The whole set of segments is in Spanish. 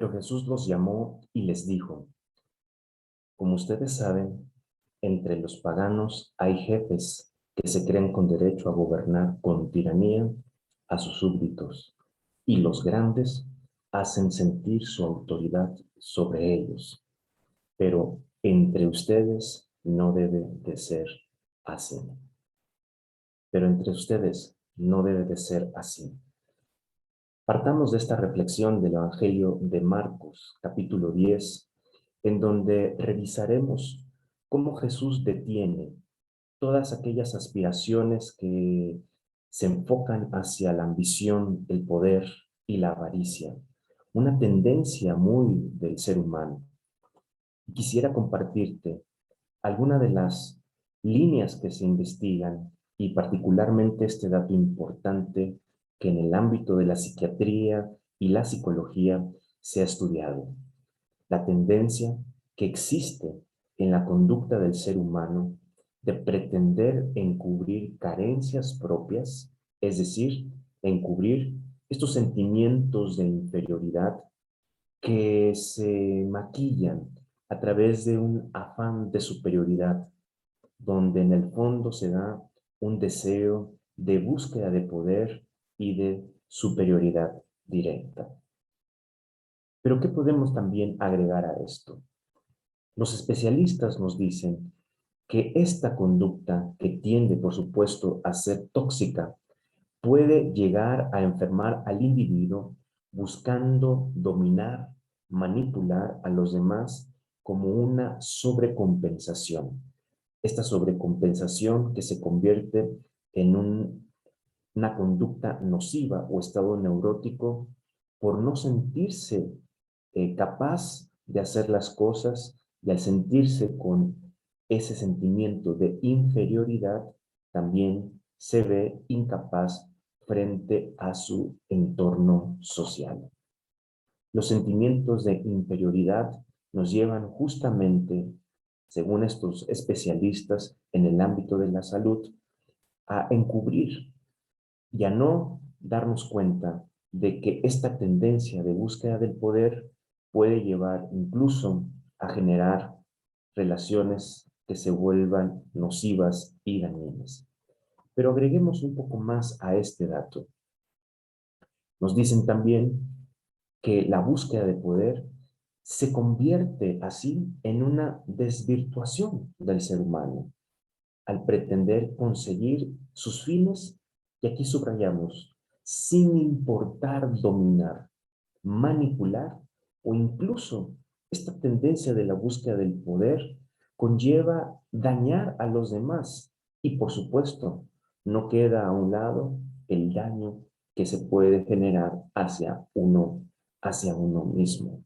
Pero Jesús los llamó y les dijo: como ustedes saben, entre los paganos hay jefes que se creen con derecho a gobernar con tiranía a sus súbditos, y los grandes hacen sentir su autoridad sobre ellos. Pero entre ustedes no debe de ser así. Pero entre ustedes no debe de ser así. Partamos de esta reflexión del Evangelio de Marcos, capítulo 10, en donde revisaremos cómo Jesús detiene todas aquellas aspiraciones que se enfocan hacia la ambición, el poder y la avaricia, una tendencia muy del ser humano. Quisiera compartirte algunas de las líneas que se investigan y particularmente este dato importante que en el ámbito de la psiquiatría y la psicología se ha estudiado. La tendencia que existe en la conducta del ser humano de pretender encubrir carencias propias, es decir, encubrir estos sentimientos de inferioridad que se maquillan a través de un afán de superioridad, donde en el fondo se da un deseo de búsqueda de poder y de superioridad directa. Pero ¿qué podemos también agregar a esto? Los especialistas nos dicen que esta conducta, que tiende, por supuesto, a ser tóxica, puede llegar a enfermar al individuo buscando dominar, manipular a los demás como una sobrecompensación. Esta sobrecompensación que se convierte en una conducta nociva o estado neurótico por no sentirse capaz de hacer las cosas y al sentirse con ese sentimiento de inferioridad, también se ve incapaz frente a su entorno social. Los sentimientos de inferioridad nos llevan justamente, según estos especialistas en el ámbito de la salud, a encubrir y a no darnos cuenta de que esta tendencia de búsqueda del poder puede llevar incluso a generar relaciones que se vuelvan nocivas y dañinas. Pero agreguemos un poco más a este dato. Nos dicen también que la búsqueda de poder se convierte así en una desvirtuación del ser humano al pretender conseguir sus fines, y aquí subrayamos, sin importar dominar, manipular o incluso esta tendencia de la búsqueda del poder conlleva dañar a los demás y por supuesto no queda a un lado el daño que se puede generar hacia uno mismo.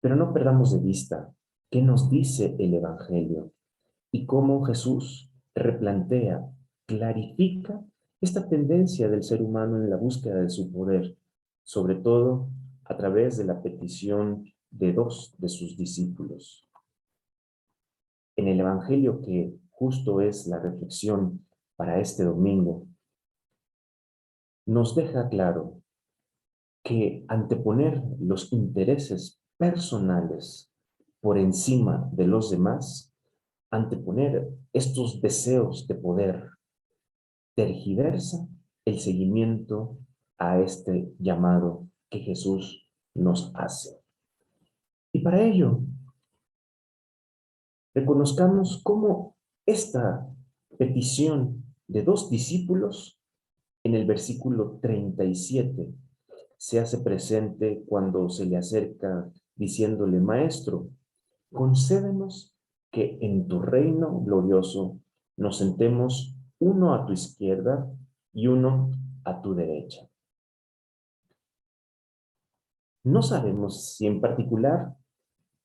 Pero no perdamos de vista qué nos dice el Evangelio y cómo Jesús replantea, clarifica esta tendencia del ser humano en la búsqueda de su poder, sobre todo a través de la petición de dos de sus discípulos. En el Evangelio, que justo es la reflexión para este domingo, nos deja claro que anteponer los intereses personales por encima de los demás, anteponer estos deseos de poder, tergiversa el seguimiento a este llamado que Jesús nos hace. Y para ello, reconozcamos cómo esta petición de dos discípulos en el versículo 37 se hace presente cuando se le acerca diciéndole: Maestro, concédenos que en tu reino glorioso nos sentemos uno a tu izquierda y uno a tu derecha. No sabemos si en particular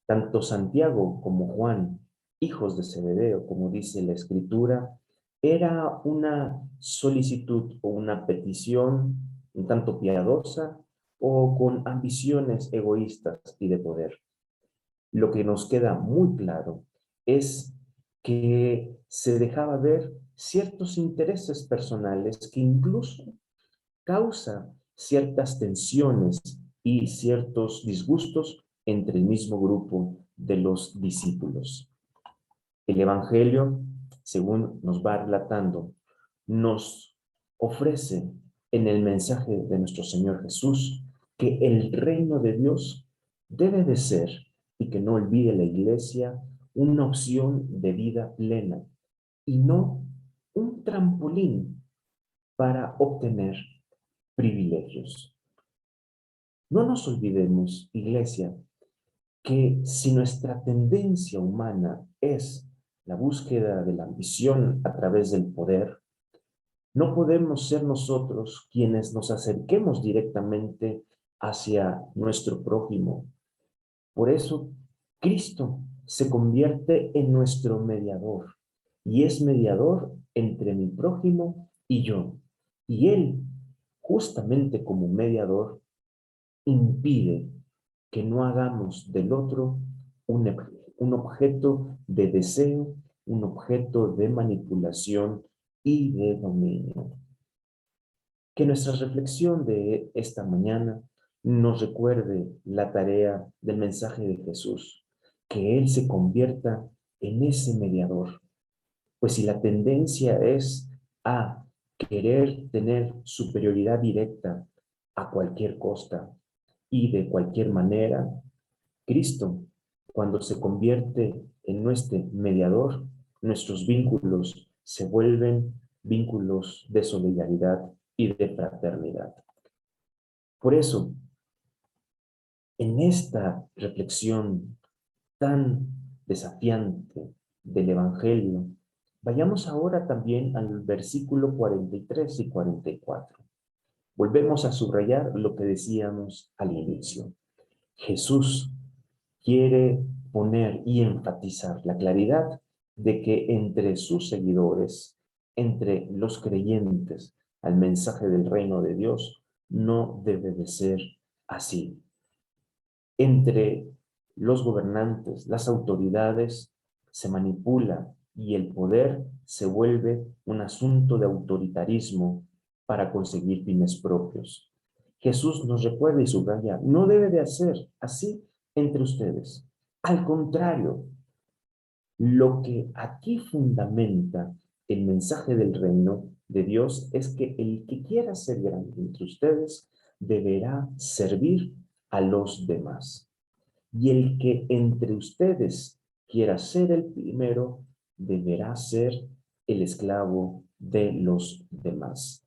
tanto Santiago como Juan, hijos de Zebedeo, como dice la Escritura, era una solicitud o una petición un tanto piadosa o con ambiciones egoístas y de poder. Lo que nos queda muy claro es que se dejaba ver ciertos intereses personales que incluso causan ciertas tensiones y ciertos disgustos entre el mismo grupo de los discípulos. El Evangelio, según nos va relatando, nos ofrece en el mensaje de nuestro Señor Jesús que el reino de Dios debe de ser, y que no olvide la Iglesia, una opción de vida plena y no un trampolín para obtener privilegios. No nos olvidemos, Iglesia, que si nuestra tendencia humana es la búsqueda de la ambición a través del poder, no podemos ser nosotros quienes nos acerquemos directamente hacia nuestro prójimo. Por eso, Cristo se convierte en nuestro mediador y es mediador entre mi prójimo y yo. Y Él, justamente como mediador, impide que no hagamos del otro un objeto de deseo, un objeto de manipulación y de dominio. Que nuestra reflexión de esta mañana nos recuerde la tarea del mensaje de Jesús, que Él se convierta en ese mediador. Pues si la tendencia es a querer tener superioridad directa a cualquier costa y de cualquier manera, Cristo, cuando se convierte en nuestro mediador, nuestros vínculos se vuelven vínculos de solidaridad y de fraternidad. Por eso, en esta reflexión tan desafiante del Evangelio, vayamos ahora también al versículo 43 y 44. Volvemos a subrayar lo que decíamos al inicio. Jesús quiere poner y enfatizar la claridad de que entre sus seguidores, entre los creyentes al mensaje del reino de Dios, no debe de ser así. Entre los gobernantes, las autoridades, se manipula y el poder se vuelve un asunto de autoritarismo para conseguir fines propios. Jesús nos recuerda y subraya, no debe de hacer así entre ustedes. Al contrario, lo que aquí fundamenta el mensaje del reino de Dios es que el que quiera ser grande entre ustedes deberá servir a los demás. Y el que entre ustedes quiera ser el primero deberá ser el esclavo de los demás.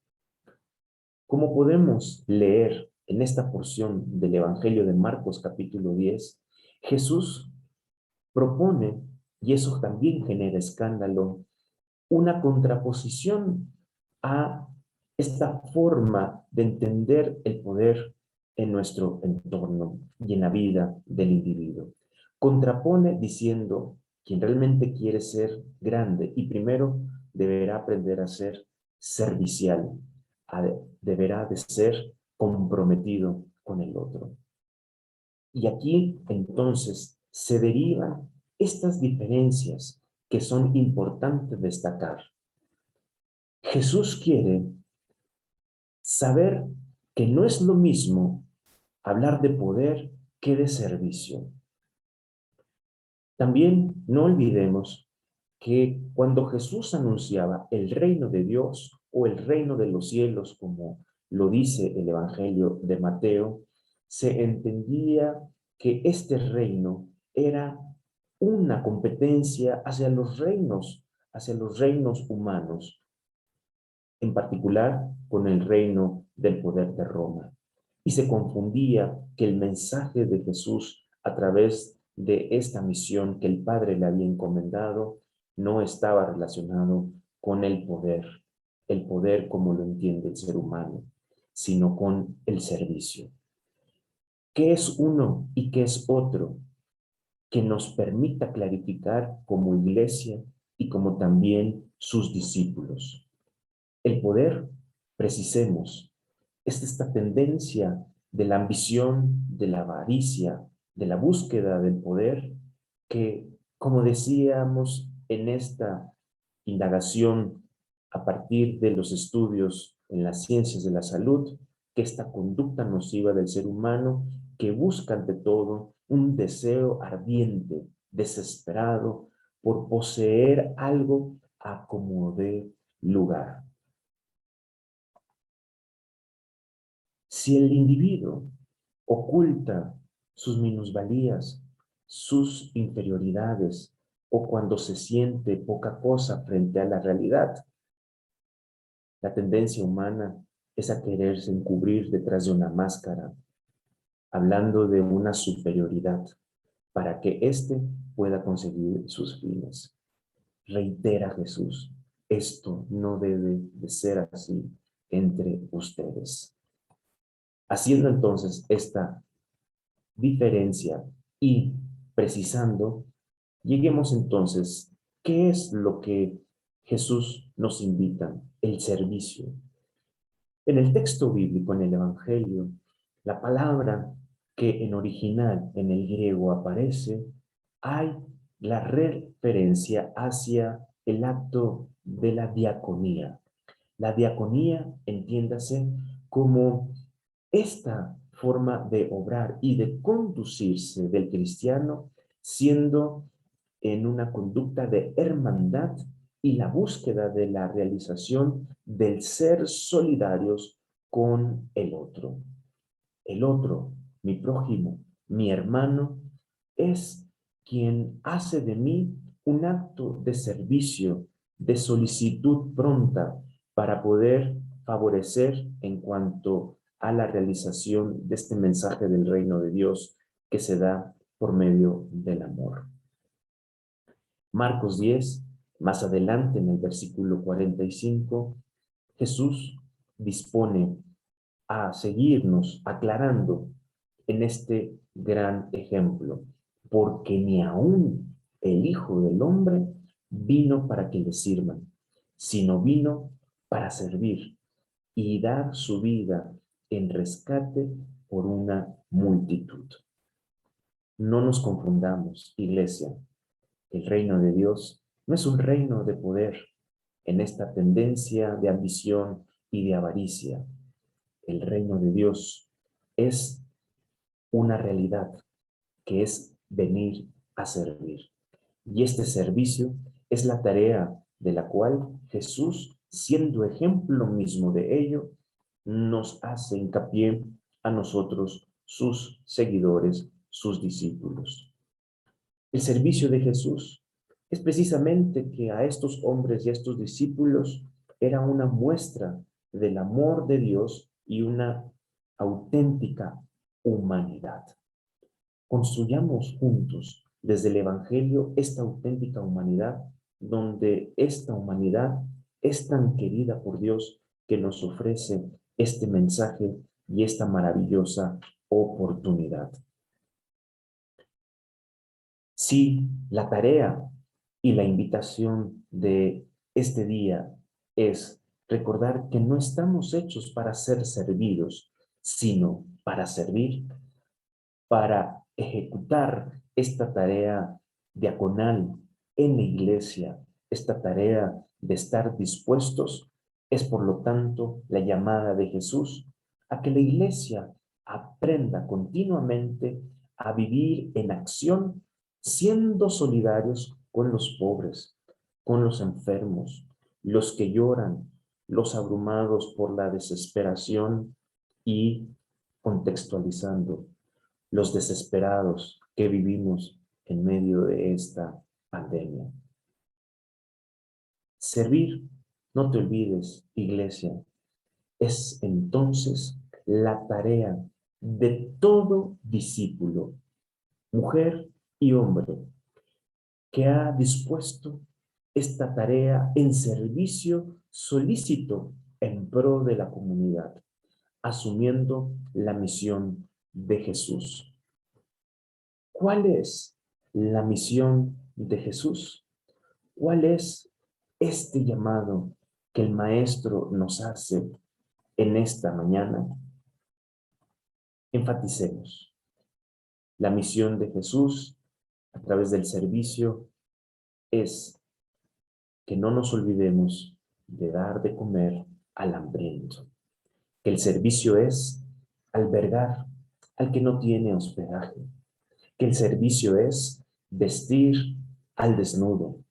Como podemos leer en esta porción del Evangelio de Marcos capítulo 10, Jesús propone, y eso también genera escándalo, una contraposición a esta forma de entender el poder en nuestro entorno y en la vida del individuo. Contrapone diciendo, quien realmente quiere ser grande y primero deberá aprender a ser servicial, deberá de ser comprometido con el otro. Y aquí entonces se derivan estas diferencias que son importantes destacar. Jesús quiere saber que no es lo mismo hablar de poder que de servicio. También no olvidemos que cuando Jesús anunciaba el reino de Dios o el reino de los cielos, como lo dice el Evangelio de Mateo, se entendía que este reino era una competencia hacia los reinos humanos, en particular con el reino del poder de Roma. Y se confundía que el mensaje de Jesús a través de esta misión que el Padre le había encomendado no estaba relacionado con el poder como lo entiende el ser humano, sino con el servicio. ¿Qué es uno y qué es otro? Que nos permita clarificar como iglesia y como también sus discípulos. El poder, precisemos, es esta tendencia de la ambición, de la avaricia, de la búsqueda del poder, que, como decíamos en esta indagación a partir de los estudios en las ciencias de la salud, que esta conducta nociva del ser humano que busca ante todo un deseo ardiente, desesperado por poseer algo a como dé lugar. Si el individuo oculta sus minusvalías, sus inferioridades, o cuando se siente poca cosa frente a la realidad, la tendencia humana es a quererse encubrir detrás de una máscara, hablando de una superioridad, para que éste pueda conseguir sus fines. Reitera Jesús, esto no debe de ser así entre ustedes. Haciendo entonces esta diferencia y precisando, lleguemos entonces, ¿qué es lo que Jesús nos invita? El servicio. En el texto bíblico, en el Evangelio, la palabra que en original en el griego aparece, hay la referencia hacia el acto de la diaconía. La diaconía, entiéndase, como esta forma de obrar y de conducirse del cristiano siendo en una conducta de hermandad y la búsqueda de la realización del ser solidarios con el otro. El otro, mi prójimo, mi hermano, es quien hace de mí un acto de servicio, de solicitud pronta para poder favorecer en cuanto a la realización de este mensaje del reino de Dios que se da por medio del amor. Marcos 10, más adelante en el versículo 45, Jesús dispone a seguirnos aclarando en este gran ejemplo, porque ni aún el Hijo del Hombre vino para que le sirvan, sino vino para servir y dar su vida en rescate por una multitud. No nos confundamos, iglesia. El reino de Dios no es un reino de poder en esta tendencia de ambición y de avaricia. El reino de Dios es una realidad que es venir a servir. Y este servicio es la tarea de la cual Jesús, siendo ejemplo mismo de ello, nos hace hincapié a nosotros, sus seguidores, sus discípulos. El servicio de Jesús es precisamente que a estos hombres y a estos discípulos era una muestra del amor de Dios y una auténtica humanidad. Construyamos juntos desde el Evangelio esta auténtica humanidad, donde esta humanidad es tan querida por Dios que nos ofrece este mensaje y esta maravillosa oportunidad. Si la tarea y la invitación de este día es recordar que no estamos hechos para ser servidos, sino para servir, para ejecutar esta tarea diaconal en la iglesia, esta tarea de estar dispuestos, es por lo tanto la llamada de Jesús a que la iglesia aprenda continuamente a vivir en acción, siendo solidarios con los pobres, con los enfermos, los que lloran, los abrumados por la desesperación y contextualizando los desesperados que vivimos en medio de esta pandemia. Servir, no te olvides, iglesia, es entonces la tarea de todo discípulo, mujer y hombre, que ha dispuesto esta tarea en servicio solícito en pro de la comunidad, asumiendo la misión de Jesús. ¿Cuál es la misión de Jesús? ¿Cuál es este llamado que el Maestro nos hace en esta mañana? Enfaticemos. La misión de Jesús a través del servicio es que no nos olvidemos de dar de comer al hambriento, que el servicio es albergar al que no tiene hospedaje, que el servicio es vestir al desnudo,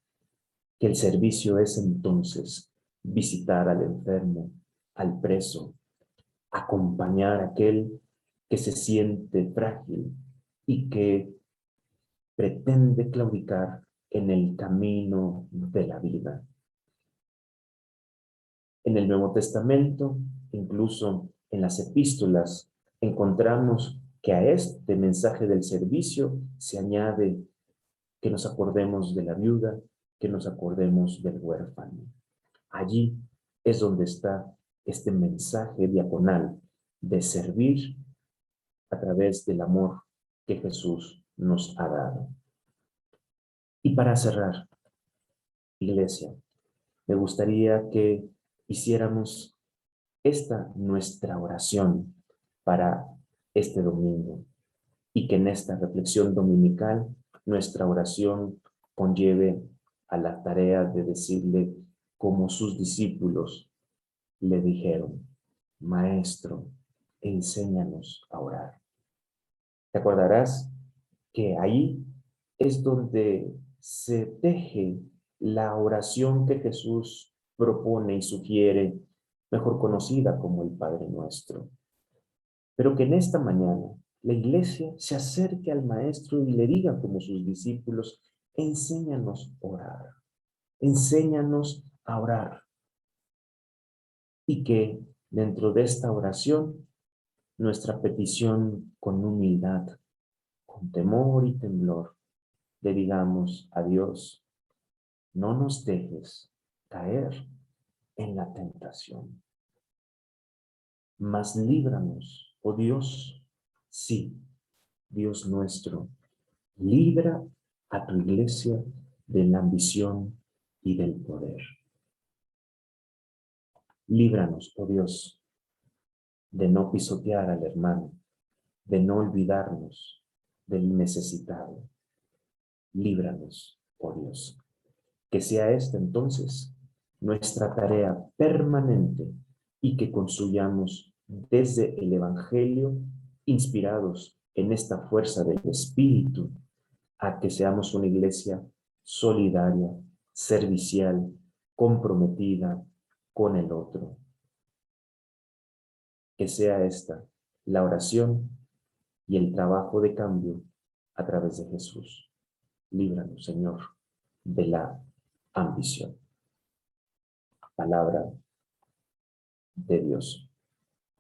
que el servicio es entonces visitar al enfermo, al preso, acompañar a aquel que se siente frágil y que pretende claudicar en el camino de la vida. En el Nuevo Testamento, incluso en las epístolas, encontramos que a este mensaje del servicio se añade que nos acordemos de la viuda, que nos acordemos del huérfano. Allí es donde está este mensaje diaconal de servir a través del amor que Jesús nos ha dado. Y para cerrar, iglesia, me gustaría que hiciéramos esta nuestra oración para este domingo y que en esta reflexión dominical nuestra oración conlleve a la tarea de decirle como sus discípulos le dijeron: Maestro, enséñanos a orar. Te acordarás que ahí es donde se teje la oración que Jesús propone y sugiere, mejor conocida como el Padre Nuestro. Pero que en esta mañana la iglesia se acerque al Maestro y le diga como sus discípulos: enséñanos a orar, enséñanos a orar. Y que dentro de esta oración, nuestra petición con humildad, con temor y temblor, le digamos a Dios: no nos dejes caer en la tentación, mas líbranos, oh Dios, sí, Dios nuestro, libra a tu iglesia de la ambición y del poder. Líbranos, oh Dios, de no pisotear al hermano, de no olvidarnos del necesitado. Líbranos, oh Dios. Que sea esta entonces nuestra tarea permanente y que construyamos desde el Evangelio, inspirados en esta fuerza del Espíritu, a que seamos una iglesia solidaria, servicial, comprometida con el otro. Que sea esta la oración y el trabajo de cambio a través de Jesús. Líbranos, Señor, de la ambición. Palabra de Dios.